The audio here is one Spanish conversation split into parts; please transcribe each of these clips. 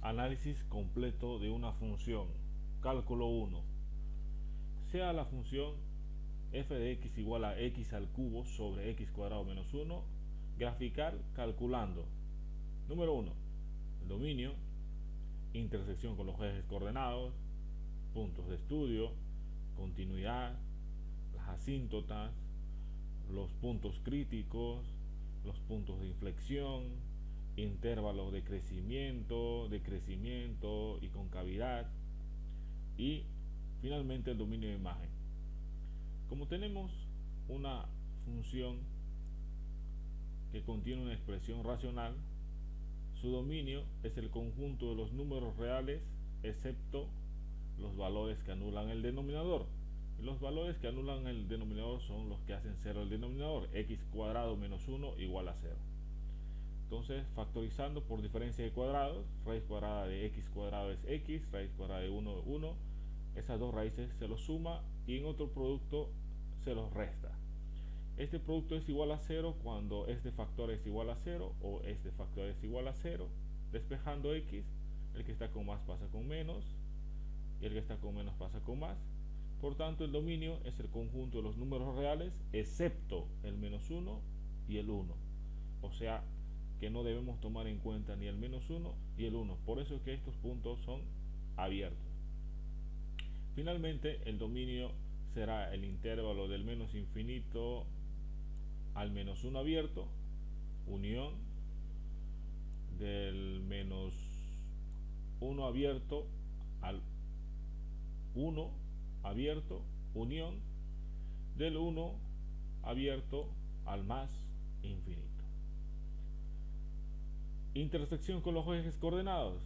Análisis completo de una función. Cálculo 1. Sea la función f de x igual a x al cubo sobre x cuadrado menos 1, graficar calculando. Número 1. El dominio, intersección con los ejes coordenados, puntos de estudio, continuidad, las asíntotas, los puntos críticos, los puntos de inflexión, intervalos de crecimiento y concavidad, y finalmente el dominio de imagen. Como tenemos una función que contiene una expresión racional, su dominio es el conjunto de los números reales excepto los valores que anulan el denominador. Y los valores que anulan el denominador son los que hacen cero el denominador. X cuadrado menos 1 igual a 0. Entonces, factorizando por diferencia de cuadrados, raíz cuadrada de x cuadrado es x, raíz cuadrada de 1 es 1. Esas dos raíces se los suma y en otro producto se los resta. Este producto es igual a 0 cuando este factor es igual a 0 o este factor es igual a 0. Despejando x, el que está con más pasa con menos y el que está con menos pasa con más. Por tanto, el dominio es el conjunto de los números reales excepto el menos 1 y el 1. O sea que no debemos tomar en cuenta ni el menos 1 y el 1. Por eso es que estos puntos son abiertos. Finalmente, el dominio será el intervalo del menos infinito al menos 1 abierto, unión del menos 1 abierto al 1 abierto, unión del 1 abierto al más infinito. Intersección con los ejes coordenados.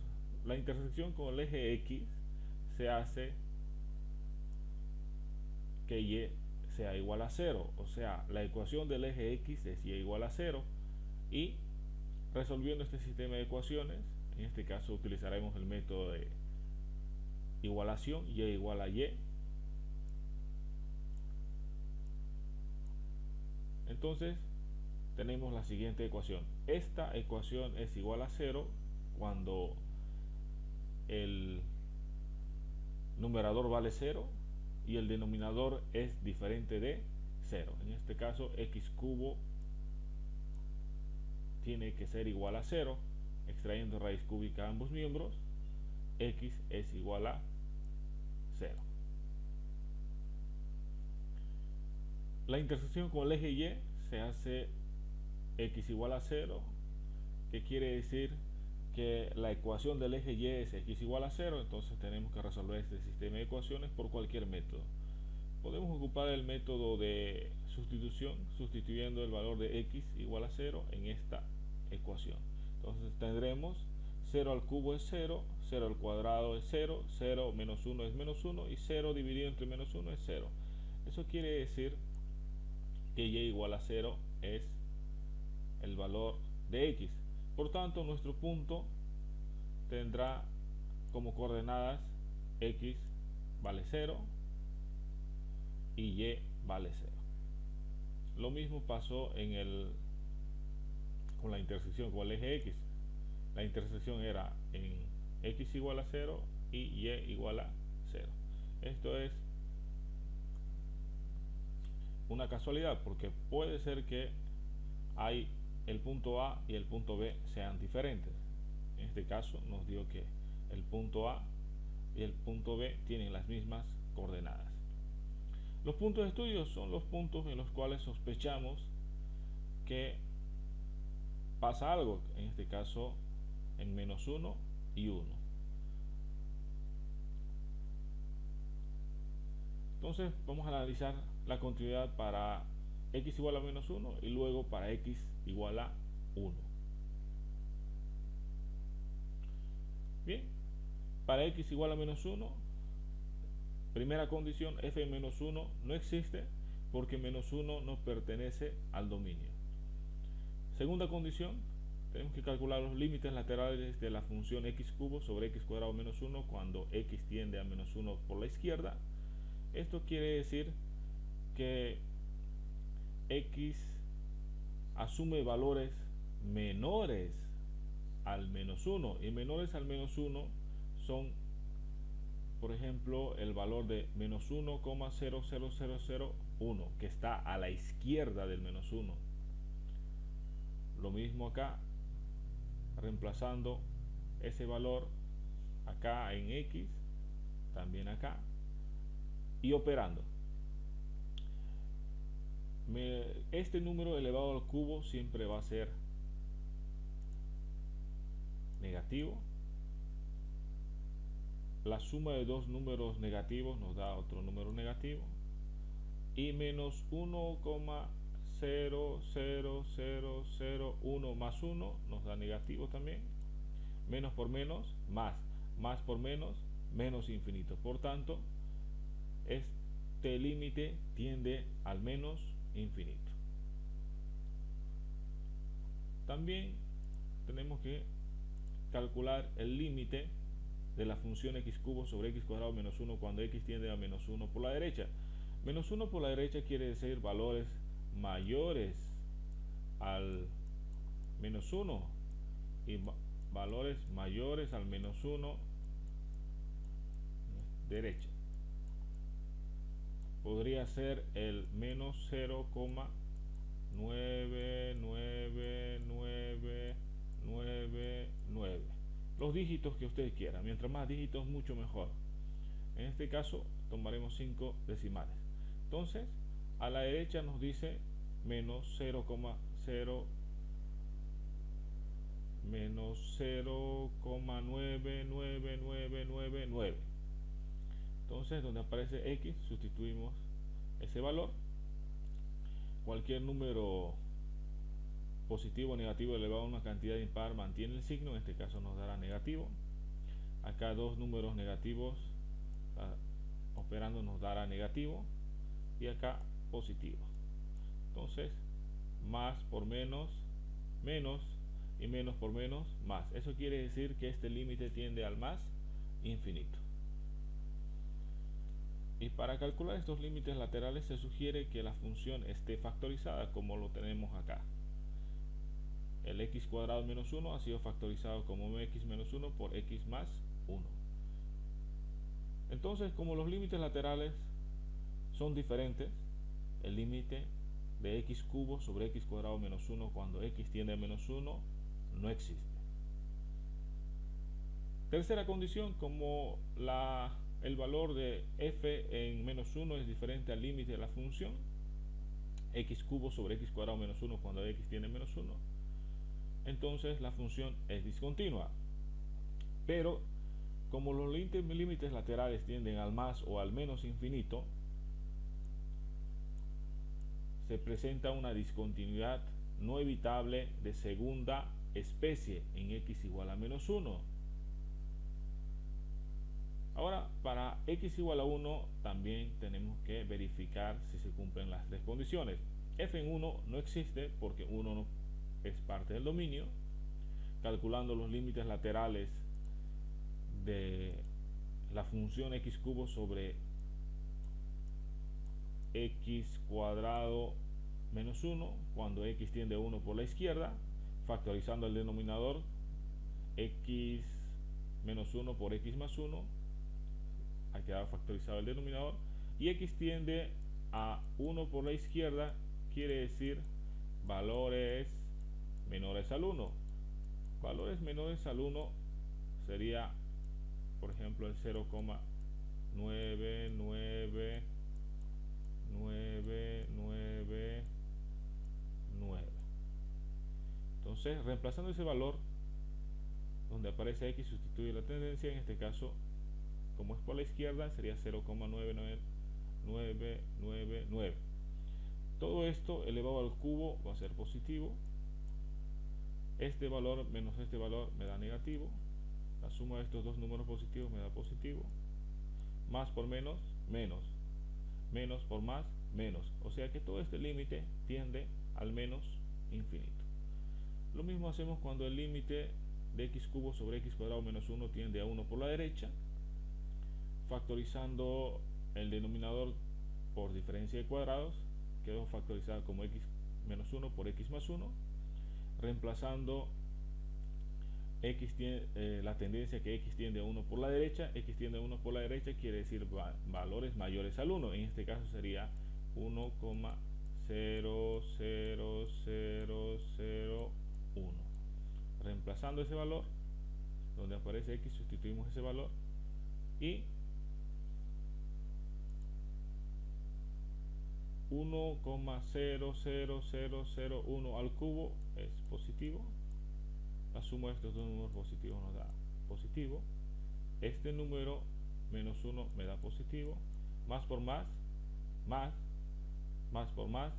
La intersección con el eje X se hace que y sea igual a 0, o sea, la ecuación del eje X es y igual a 0, y resolviendo este sistema de ecuaciones, en este caso utilizaremos el método de igualación, y igual a y. Entonces tenemos la siguiente ecuación. Esta ecuación es igual a 0 cuando el numerador vale 0 y el denominador es diferente de 0. En este caso, x cubo tiene que ser igual a 0. Extrayendo raíz cúbica de ambos miembros, x es igual a 0. La intersección con el eje y se hace x igual a 0, que quiere decir que la ecuación del eje y es x igual a 0. Entonces tenemos que resolver este sistema de ecuaciones por cualquier método. Podemos ocupar el método de sustitución, sustituyendo el valor de x igual a 0 en esta ecuación. Entonces tendremos 0 al cubo es 0, 0 al cuadrado es 0, 0 menos 1 es menos 1 y 0 dividido entre menos 1 es 0. Eso quiere decir que y igual a 0 es el valor de x. Por tanto, nuestro punto tendrá como coordenadas x vale 0 y y vale 0. Lo mismo pasó con la intersección con el eje x. La intersección era en x igual a 0 y y igual a 0. Esto es una casualidad porque puede ser que hay el punto A y el punto B sean diferentes. En este caso nos dio que el punto A y el punto B tienen las mismas coordenadas. Los puntos de estudio son los puntos en los cuales sospechamos que pasa algo, en este caso en menos 1 y 1. Entonces vamos a analizar la continuidad para x igual a menos 1 y luego para x igual a 1. Bien, para x igual a menos 1, primera condición, f de menos 1 no existe porque menos 1 no pertenece al dominio. Segunda condición, tenemos que calcular los límites laterales de la función x cubo sobre x cuadrado menos 1 cuando x tiende a menos 1 por la izquierda. Esto quiere decir que x asume valores menores al menos 1, y menores al menos 1 son, por ejemplo, el valor de menos 1,00001, que está a la izquierda del menos 1. Lo mismo acá, reemplazando ese valor acá en X, también acá, y operando. Este número elevado al cubo siempre va a ser negativo. La suma de dos números negativos nos da otro número negativo, y menos 1,00001 más 1 nos da negativo también. Menos por menos, más por menos, menos infinito. Por tanto, este límite tiende al menos infinito. También tenemos que calcular el límite de la función x cubo sobre x cuadrado menos 1 cuando x tiende a menos 1 por la derecha. Menos 1 por la derecha quiere decir valores mayores al menos 1 y valores mayores al menos 1 derecha. Podría ser el menos 0,99999, los dígitos que ustedes quieran. Mientras más dígitos, mucho mejor. En este caso tomaremos 5 decimales. Entonces, a la derecha nos dice menos 0,99999. Entonces, donde aparece x, sustituimos ese valor. Cualquier número positivo o negativo elevado a una cantidad impar mantiene el signo, en este caso nos dará negativo. Acá dos números negativos operando nos dará negativo, y acá positivo. Entonces, más por menos, menos, y menos por menos, más. Eso quiere decir que este límite tiende al más infinito. Y para calcular estos límites laterales se sugiere que la función esté factorizada, como lo tenemos acá. El x cuadrado menos 1 ha sido factorizado como x menos 1 por x más 1. Entonces, como los límites laterales son diferentes, el límite de x cubo sobre x cuadrado menos 1 cuando x tiende a menos 1 no existe. Tercera condición, como el valor de f en menos 1 es diferente al límite de la función x cubo sobre x cuadrado menos 1 cuando x tiende a menos 1, entonces la función es discontinua. Pero como los límites laterales tienden al más o al menos infinito, se presenta una discontinuidad no evitable de segunda especie en x igual a menos 1. Ahora, para x igual a 1 también tenemos que verificar si se cumplen las tres condiciones. F en 1 no existe porque 1 no es parte del dominio. Calculando los límites laterales de la función x cubo sobre x cuadrado menos 1 cuando x tiende a 1 por la izquierda, factorizando el denominador, x menos 1 por x más 1, ha quedado factorizado el denominador, y x tiende a 1 por la izquierda, quiere decir valores menores al 1. Valores menores al 1 sería, por ejemplo, el 0,99999. Entonces, reemplazando ese valor, donde aparece x, sustituye la tendencia. En este caso, como es por la izquierda, sería 0,99999. Todo esto elevado al cubo va a ser positivo. Este valor menos este valor me da negativo. La suma de estos dos números positivos me da positivo. Más por menos, menos. Menos por más, menos. O sea que todo este límite tiende al menos infinito. Lo mismo hacemos cuando el límite de x cubo sobre x cuadrado menos 1 tiende a 1 por la derecha, factorizando el denominador por diferencia de cuadrados, quedó factorizado como x menos 1 por x más 1, reemplazando la tendencia que x tiende a 1 por la derecha, x tiende a 1 por la derecha quiere decir valores mayores al 1, en este caso sería 1,00001. Reemplazando ese valor, donde aparece x, sustituimos ese valor y 1,00001 al cubo es positivo. La suma de estos dos números positivos nos da positivo. Este número menos 1 me da positivo. Más por más, más por más.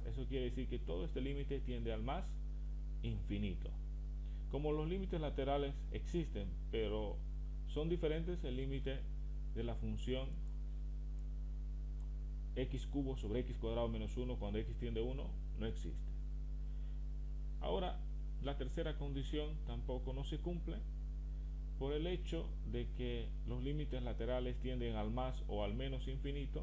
Eso quiere decir que todo este límite tiende al más infinito. Como los límites laterales existen, pero son diferentes, el límite de la función x cubo sobre x cuadrado menos 1 cuando x tiende a 1 no existe. Ahora, la tercera condición tampoco no se cumple por el hecho de que los límites laterales tienden al más o al menos infinito.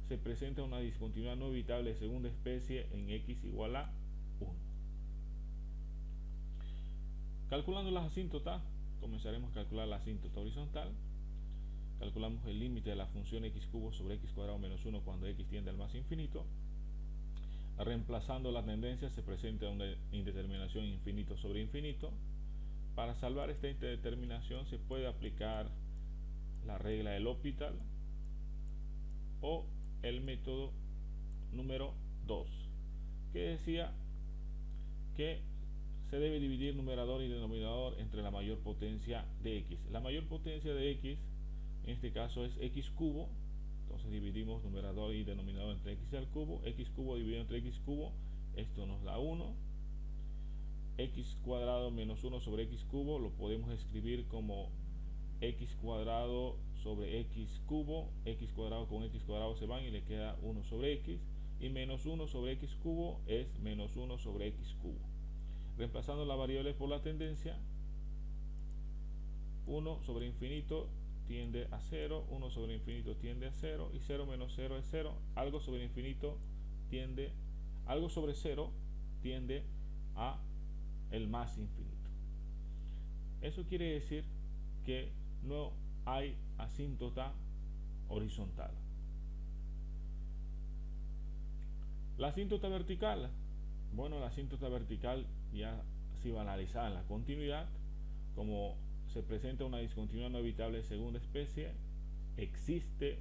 Se presenta una discontinuidad no evitable de segunda especie en x igual a 1. Calculando las asíntotas, comenzaremos a calcular la asíntota horizontal. Calculamos el límite de la función x cubo sobre x cuadrado menos 1 cuando x tiende al más infinito. Reemplazando la tendencia se presenta una indeterminación infinito sobre infinito. Para salvar esta indeterminación se puede aplicar la regla del L'Hopital o el método número 2, que decía que se debe dividir numerador y denominador entre la mayor potencia de x. La mayor potencia de x en este caso es x cubo. Entonces dividimos numerador y denominador entre x al cubo. X cubo dividido entre x cubo, esto nos da 1. X cuadrado menos 1 sobre x cubo lo podemos escribir como x cuadrado sobre x cubo. X cuadrado con x cuadrado se van y le queda 1 sobre x. Y menos 1 sobre x cubo es menos 1 sobre x cubo. Reemplazando la variable por la tendencia, 1 sobre infinito tiende a 0, 1 sobre infinito tiende a 0 y 0 menos 0 es 0. Algo sobre 0 tiende a el más infinito. Eso quiere decir que no hay asíntota horizontal. La asíntota vertical. Bueno, la asíntota vertical ya ha sido analizada en la continuidad. Como se presenta una discontinuidad no evitable de segunda especie, existe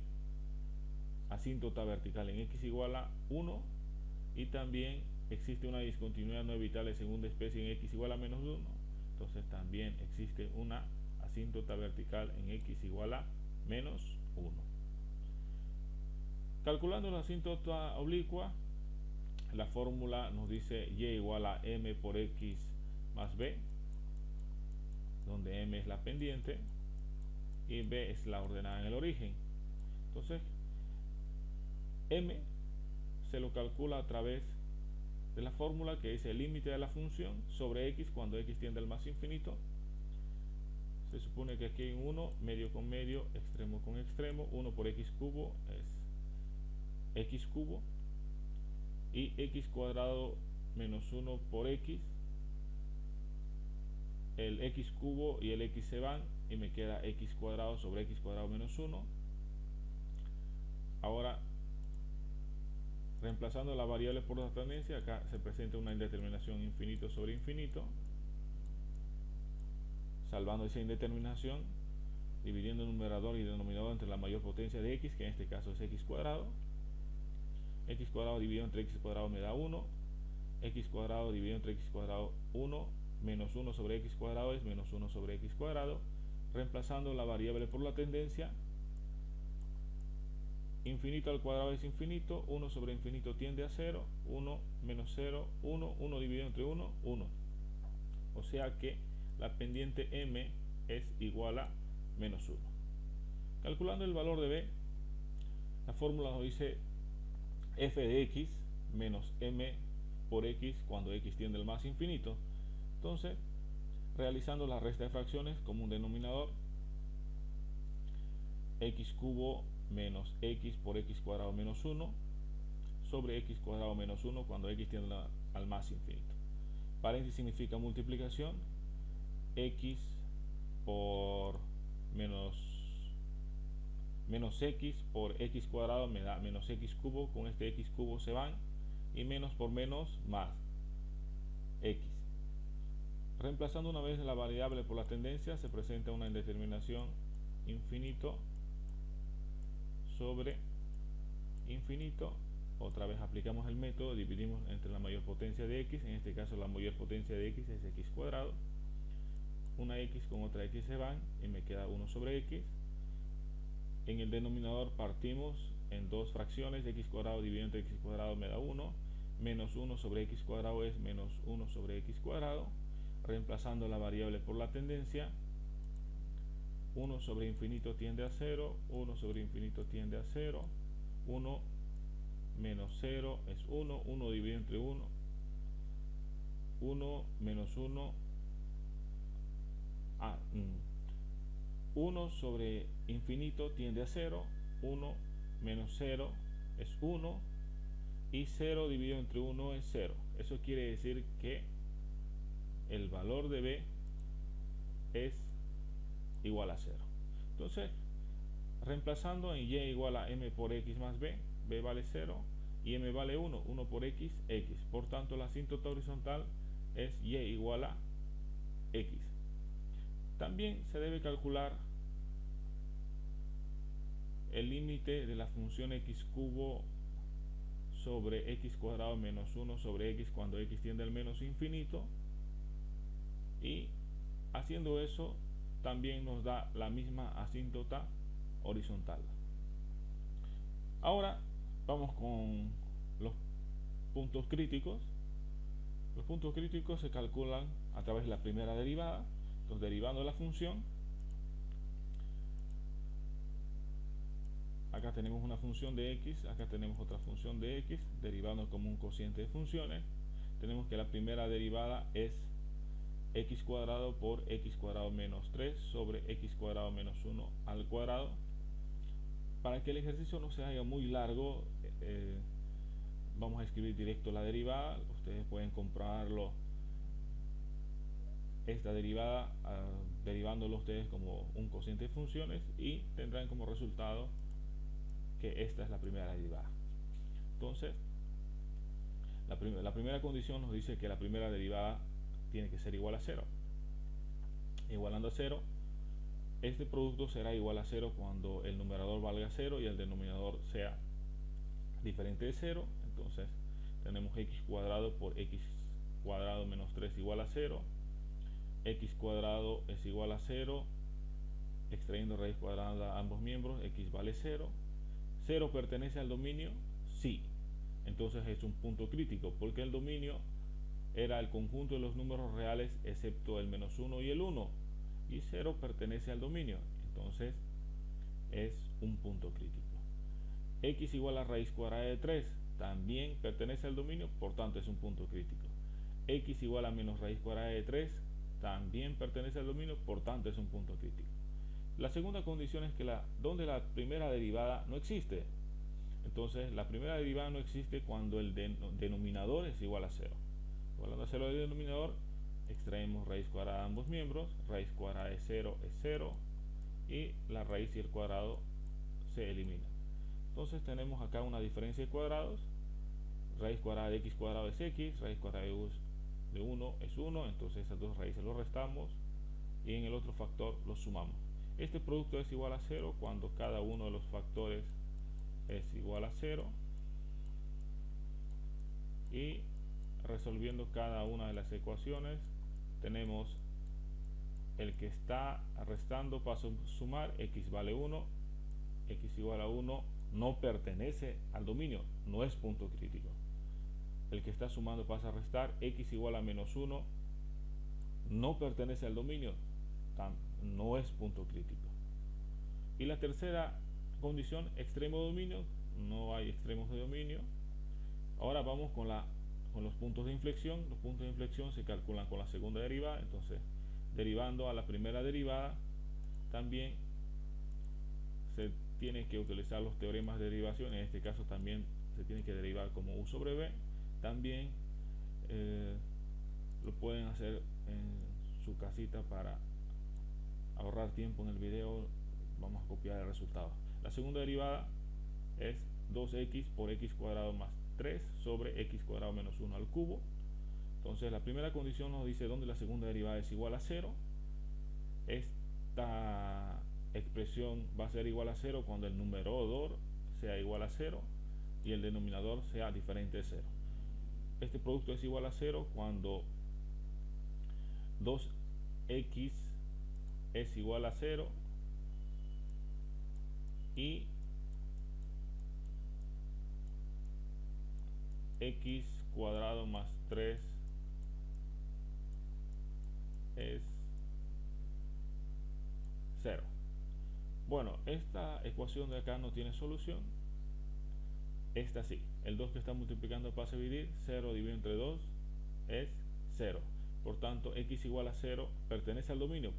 asíntota vertical en x igual a 1 y también existe una discontinuidad no evitable de segunda especie en x igual a menos 1. Entonces también existe una asíntota vertical en x igual a menos 1. Calculando la asíntota oblicua, la fórmula nos dice y igual a m por x más b, donde m es la pendiente y b es la ordenada en el origen. Entonces m se lo calcula a través de la fórmula que dice el límite de la función sobre x cuando x tiende al más infinito. Se supone que aquí hay un 1, medio con medio, extremo con extremo. 1 por x cubo es x cubo y x cuadrado menos 1 por x, el x cubo y el x se van y me queda x cuadrado sobre x cuadrado menos 1. Ahora, reemplazando la variable por la tendencia, acá se presenta una indeterminación infinito sobre infinito. Salvando esa indeterminación, dividiendo numerador y denominador entre la mayor potencia de x, que en este caso es x cuadrado. X cuadrado dividido entre x cuadrado me da 1. X cuadrado dividido entre x cuadrado 1 menos 1 sobre x cuadrado es menos 1 sobre x cuadrado. Reemplazando la variable por la tendencia, infinito al cuadrado es infinito, 1 sobre infinito tiende a 0, 1 menos 0, 1, 1 dividido entre 1, 1. O sea que la pendiente m es igual a menos 1. Calculando el valor de b, la fórmula nos dice f de x menos m por x cuando x tiende al más infinito. Entonces, realizando la resta de fracciones como un denominador, x cubo menos x por x cuadrado menos 1 sobre x cuadrado menos 1 cuando x tiende al más infinito. paréntesis significa multiplicación, x por menos x por x cuadrado me da menos x cubo, con este x cubo se van, y menos por menos más x. Reemplazando una vez la variable por la tendencia, se presenta una indeterminación infinito sobre infinito. Otra vez aplicamos el método, dividimos entre la mayor potencia de x, en este caso la mayor potencia de x es x cuadrado, una x con otra x se van y me queda 1 sobre x. En el denominador partimos en dos fracciones, x cuadrado dividido entre x cuadrado me da 1, menos 1 sobre x cuadrado es menos 1 sobre x cuadrado. Reemplazando la variable por la tendencia, 1 sobre infinito tiende a 0, 1 sobre infinito tiende a 0, 1 menos 0 es 1, 1 dividido entre 1, 1 menos 1, 1 sobre infinito tiende a 0, 1 menos 0 es 1, y 0 dividido entre 1 es 0. Eso quiere decir que el valor de b es igual a 0. Entonces, reemplazando en y igual a m por x más b, b vale 0 y m vale 1, 1 por x, x. Por tanto, la asíntota horizontal es y igual a x. También se debe calcular el límite de la función x cubo sobre x cuadrado menos 1 sobre x cuando x tiende al menos infinito, y haciendo eso también nos da la misma asíntota horizontal. Ahora vamos con los puntos críticos. Los puntos críticos se calculan a través de la primera derivada. Entonces, derivando la función, acá tenemos una función de x, acá tenemos otra función de x, derivando como un cociente de funciones. Tenemos que la primera derivada es x cuadrado por x cuadrado menos 3 sobre x cuadrado menos 1 al cuadrado. Para que el ejercicio no se haga muy largo, vamos a escribir directo la derivada. Ustedes pueden comprobarlo, esta derivada, derivándolo ustedes como un cociente de funciones, y tendrán como resultado que esta es la primera derivada. Entonces, la primera condición nos dice que la primera derivada tiene que ser igual a 0. Igualando a 0, este producto será igual a 0 cuando el numerador valga 0 y el denominador sea diferente de 0. Entonces tenemos x cuadrado por x cuadrado menos 3 igual a 0, x cuadrado es igual a 0, extrayendo raíz cuadrada a ambos miembros, x vale 0. 0 pertenece al dominio, sí. Entonces es un punto crítico, porque el dominio era el conjunto de los números reales excepto el menos 1 y el 1, y 0 pertenece al dominio, entonces es un punto crítico. X igual a raíz cuadrada de 3 también pertenece al dominio, por tanto es un punto crítico. X igual a menos raíz cuadrada de 3 también pertenece al dominio, por tanto es un punto crítico. La segunda condición es que donde la primera derivada no existe. Entonces la primera derivada no existe cuando el denominador es igual a 0. Igualando a 0 del denominador, extraemos raíz cuadrada de ambos miembros, raíz cuadrada de 0 es 0, y la raíz y el cuadrado se eliminan. Entonces tenemos acá una diferencia de cuadrados, raíz cuadrada de x cuadrado es x, raíz cuadrada de 1 es 1, entonces esas dos raíces los restamos y en el otro factor los sumamos. Este producto es igual a 0 cuando cada uno de los factores es igual a 0, y resolviendo cada una de las ecuaciones tenemos el que está restando pasa a sumar, x vale 1, x igual a 1 no pertenece al dominio, no es punto crítico. El que está sumando pasa a restar, x igual a menos 1 no pertenece al dominio, no es punto crítico. Y la tercera condición, extremo de dominio, no hay extremos de dominio. Ahora vamos con los puntos de inflexión. Los puntos de inflexión se calculan con la segunda derivada. Entonces, derivando a la primera derivada, también se tiene que utilizar los teoremas de derivación. En este caso también se tiene que derivar como u sobre b. También lo pueden hacer en su casita para ahorrar tiempo en el video. Vamos a copiar el resultado. La segunda derivada es 2x por x cuadrado más 3 sobre x cuadrado menos 1 al cubo. Entonces la primera condición nos dice dónde la segunda derivada es igual a 0. Esta expresión va a ser igual a 0 cuando el numerador sea igual a 0 y el denominador sea diferente de 0. Este producto es igual a 0 cuando 2x es igual a 0 y x cuadrado más 3 es 0. Bueno, esta ecuación de acá no tiene solución. Esta sí. El 2 que está multiplicando pasa a dividir. 0 dividido entre 2 es 0. Por tanto, x igual a 0 pertenece al dominio.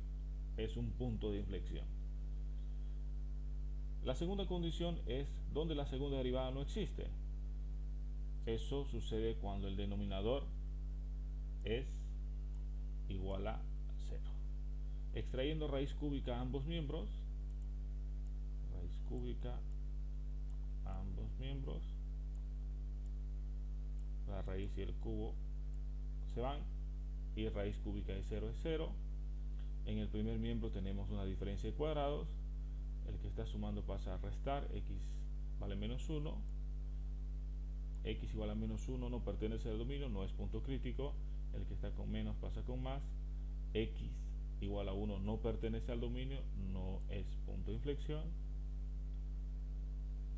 Es un punto de inflexión. La segunda condición es donde la segunda derivada no existe. Eso sucede cuando el denominador es igual a 0. Extrayendo raíz cúbica a ambos miembros, raíz cúbica a ambos miembros, la raíz y el cubo se van y raíz cúbica de 0 es 0. En el primer miembro tenemos una diferencia de cuadrados. El que está sumando pasa a restar. X vale menos 1. X igual a menos 1 no pertenece al dominio, no es punto crítico. El que está con menos pasa con más. X igual a 1 no pertenece al dominio, no es punto de inflexión.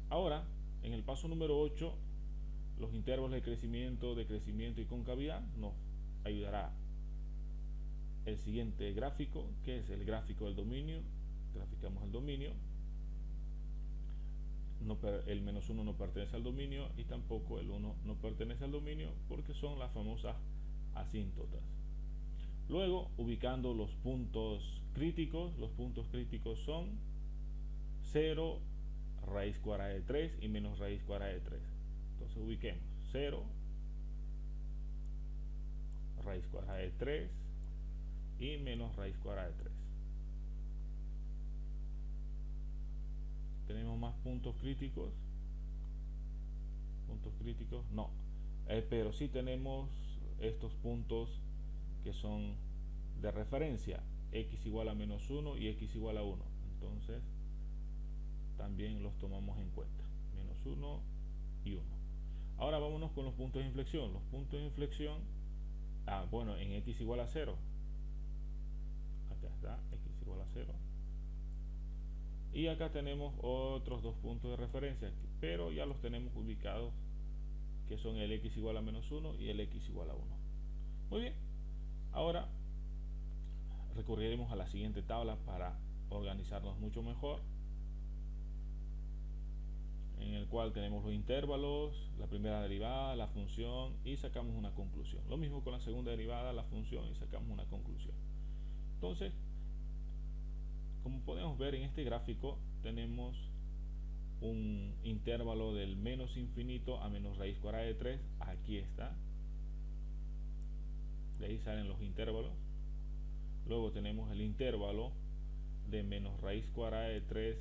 Ahora, en el paso número 8, los intervalos de crecimiento y concavidad nos ayudará el siguiente gráfico, que es el gráfico del dominio. Graficamos el dominio. El menos 1 no pertenece al dominio y tampoco el 1 no pertenece al dominio porque son las famosas asíntotas. Luego, ubicando los puntos críticos son 0, raíz cuadrada de 3 y menos raíz cuadrada de 3. Entonces ubiquemos 0, raíz cuadrada de 3 y menos raíz cuadrada de 3. Tenemos más puntos críticos. No, pero sí tenemos estos puntos que son de referencia, x igual a menos 1 y x igual a 1. Entonces también los tomamos en cuenta, menos 1 y 1. Ahora vámonos con los puntos de inflexión. Los puntos de inflexión, bueno, en x igual a 0, acá está, x igual a 0. Y acá tenemos otros dos puntos de referencia, pero ya los tenemos ubicados, que son el x igual a menos 1 y el x igual a 1. Muy bien, ahora recurriremos a la siguiente tabla para organizarnos mucho mejor, en el cual tenemos los intervalos, la primera derivada, la función y sacamos una conclusión. Lo mismo con la segunda derivada, la función y sacamos una conclusión. Entonces, como podemos ver en este gráfico, tenemos un intervalo del menos infinito a menos raíz cuadrada de 3. Aquí está. De ahí salen los intervalos. Luego tenemos el intervalo de menos raíz cuadrada de 3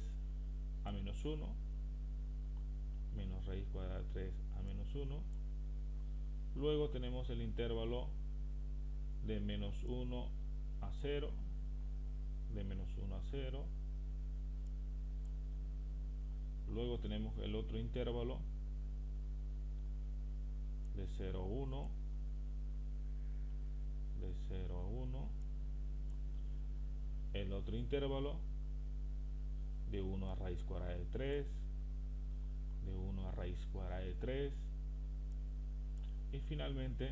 a menos 1. Menos raíz cuadrada de 3 a menos 1. Luego tenemos el intervalo de menos 1 a 0. De menos 1 a 0. Luego tenemos el otro intervalo de 0 a 1. De 0 a 1. El otro intervalo de 1 a raíz cuadrada de 3. De 1 a raíz cuadrada de 3. Y finalmente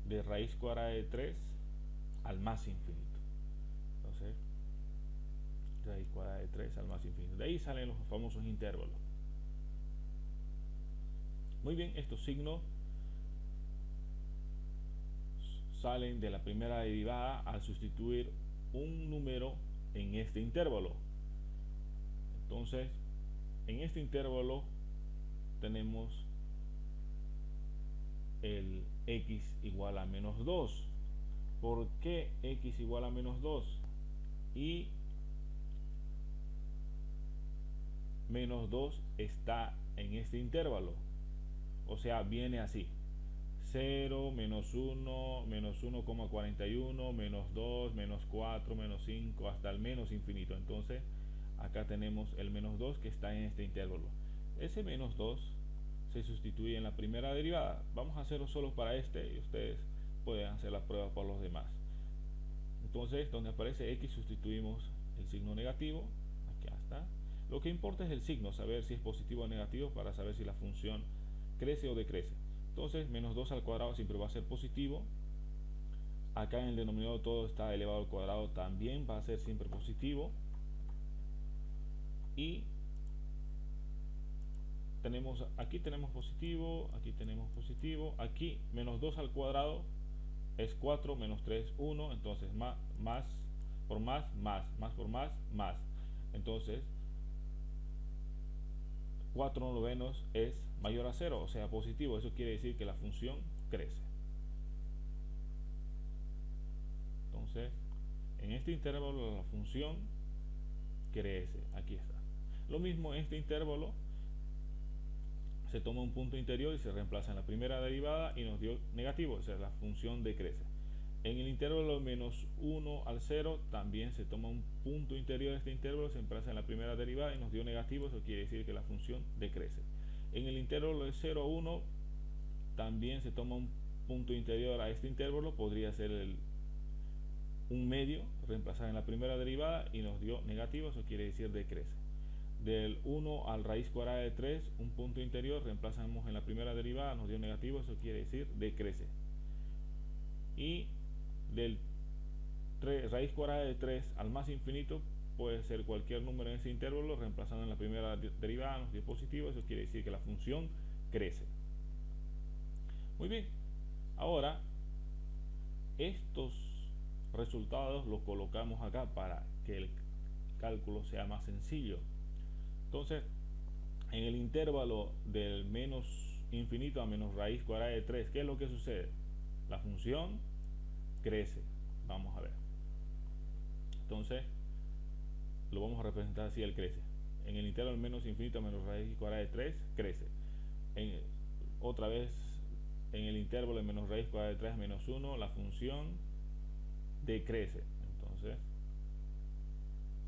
de raíz cuadrada de 3 al más infinito. Entonces, raíz cuadrada de 3 al más infinito. De ahí salen los famosos intervalos. Muy bien, estos signos salen de la primera derivada al sustituir un número en este intervalo. Entonces, en este intervalo tenemos el x igual a menos 2. ¿Por qué x igual a menos 2? Y menos 2 está en este intervalo, o sea, viene así: 0, menos 1, menos 1,41, menos 2, menos 4, menos 5, hasta el menos infinito. Entonces acá tenemos el menos 2 que está en este intervalo. Ese menos 2 se sustituye en la primera derivada. Vamos a hacerlo solo para este y ustedes pueden hacer la prueba por los demás. Entonces, donde aparece x sustituimos el signo negativo. Aquí está. Lo que importa es el signo, saber si es positivo o negativo para saber si la función crece o decrece. Entonces, menos 2 al cuadrado siempre va a ser positivo. Acá en el denominador todo está elevado al cuadrado, también va a ser siempre positivo. Y aquí tenemos positivo, aquí tenemos positivo. Aquí menos 2 al cuadrado es 4, menos 3, 1. Entonces más por más por más. Entonces 4 novenos es mayor a 0, o sea positivo. Eso quiere decir que la función crece. Entonces en este intervalo la función crece. Aquí está. Lo mismo en este intervalo, se toma un punto interior y se reemplaza en la primera derivada y nos dio negativo, o sea la función decrece. En el intervalo menos 1 al 0 también se toma un punto interior de este intervalo, se reemplaza en la primera derivada y nos dio negativo, eso quiere decir que la función decrece. En el intervalo de 0 a 1 también se toma un punto interior a este intervalo, podría ser un medio, reemplazar en la primera derivada y nos dio negativo, eso quiere decir decrece. Del 1 al raíz cuadrada de 3, un punto interior, reemplazamos en la primera derivada, nos dio negativo, eso quiere decir decrece. Y del raíz cuadrada de 3 al más infinito puede ser cualquier número en ese intervalo, reemplazando en la primera derivada nos dio positivo, eso quiere decir que la función crece. Muy bien, ahora estos resultados los colocamos acá para que el cálculo sea más sencillo. Entonces, en el intervalo del menos infinito a menos raíz cuadrada de 3, ¿qué es lo que sucede? La función crece. Vamos a ver. Entonces, lo vamos a representar así: el crece. En el intervalo del menos infinito a menos raíz cuadrada de 3, crece. Otra vez, en el intervalo de menos raíz cuadrada de 3 a menos 1, la función decrece. Entonces,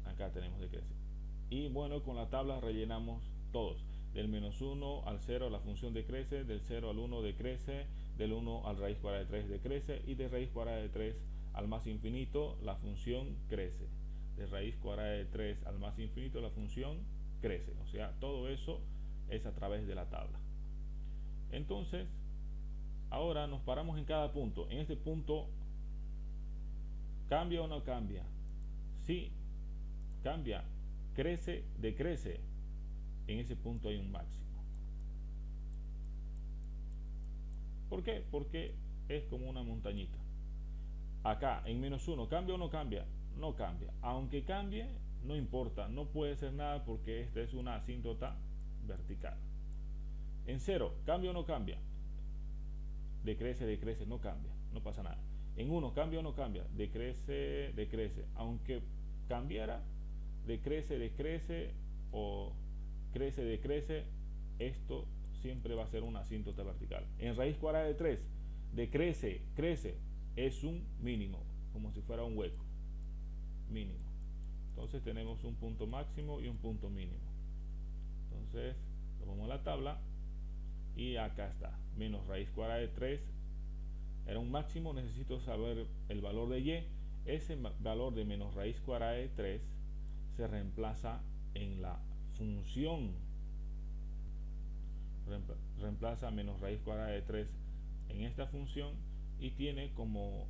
acá tenemos decrece. Y bueno, con la tabla rellenamos todos. Del menos 1 al 0 la función decrece, del 0 al 1 decrece, del 1 al raíz cuadrada de 3 decrece, y de raíz cuadrada de 3 al más infinito la función crece. De raíz cuadrada de 3 al más infinito la función crece. O sea, todo eso es a través de la tabla. Entonces, ahora nos paramos en cada punto. En este punto, ¿cambia o no cambia? Sí, cambia. Crece, decrece. En ese punto hay un máximo. ¿Por qué? Porque es como una montañita. Acá, en menos 1, ¿cambia o no cambia? No cambia. Aunque cambie, no importa. No puede ser nada porque esta es una asíntota vertical. En 0, ¿cambia o no cambia? Decrece, decrece, no cambia. No pasa nada. En 1, ¿cambia o no cambia? Decrece, decrece. Aunque cambiara, decrece, decrece o crece, decrece, esto siempre va a ser una asíntota vertical. En raíz cuadrada de 3, decrece, crece, es un mínimo, como si fuera un hueco, mínimo. Entonces tenemos un punto máximo y un punto mínimo. Entonces tomamos la tabla y acá está, menos raíz cuadrada de 3 era un máximo, necesito saber el valor de y. Ese valor de menos raíz cuadrada de 3 se reemplaza en la función, reemplaza menos raíz cuadrada de 3 en esta función y tiene como